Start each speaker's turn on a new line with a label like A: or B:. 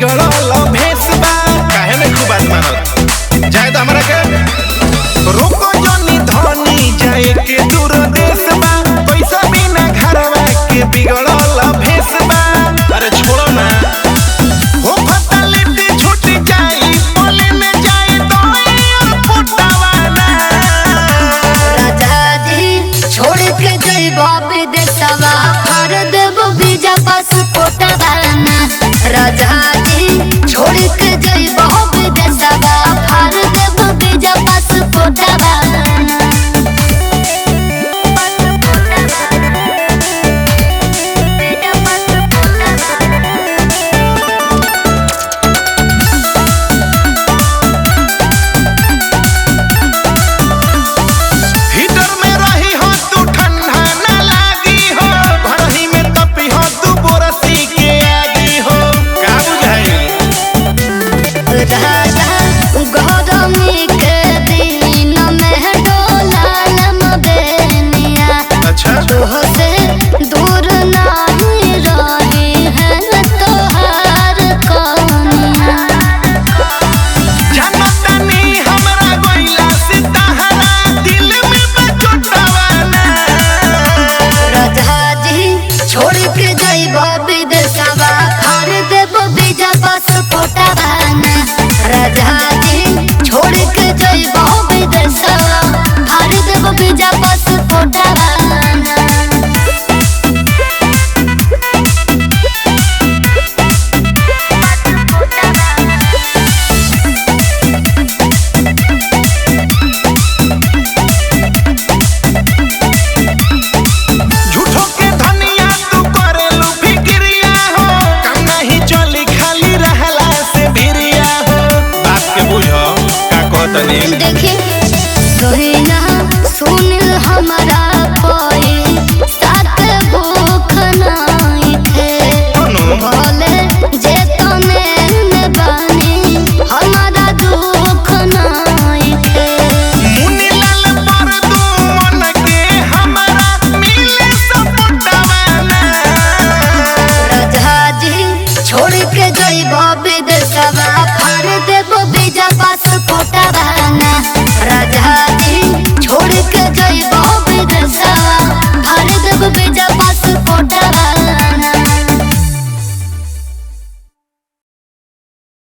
A: बिगड़ल भेसबा काहे नहीं खूब बात मानत जाए तो हमरा के रोको जनी धनी जाए के दूर देशबा पैसा बिना घरवा के बिगड़ल भेसबा अरे छोड़ो ना हो फटलिटी छूट जाई बोले में जाए तो और पुटवाना
B: राजा जी छोड़ के जइबो विदेशवा हर देबो वीजा पासपोर्ट बना राजा जी छोड़ के जइबो विदेशवा हर देबो वीजा पासपोर्ट बना राजा जी छोड़ के जइबो विदेशवा हर देबो वीजा पासपोर्ट बना
A: झूठो के धनिया तू करेलू फिक्रिया हो काम नहीं चली खाली रहला से भिरिया हो बात के बुझो का कहतनी
B: देखी सोहिना सुन हमारा कोई साथ भूख नहीं थे भले जे तने में बानी हमारा दुख नहीं थे
A: मुनी लाल पर तू मन के हमारा मिले सपटवाना
B: राजा जी छोड़ के जइबो विदेशवा हर देबो वीजा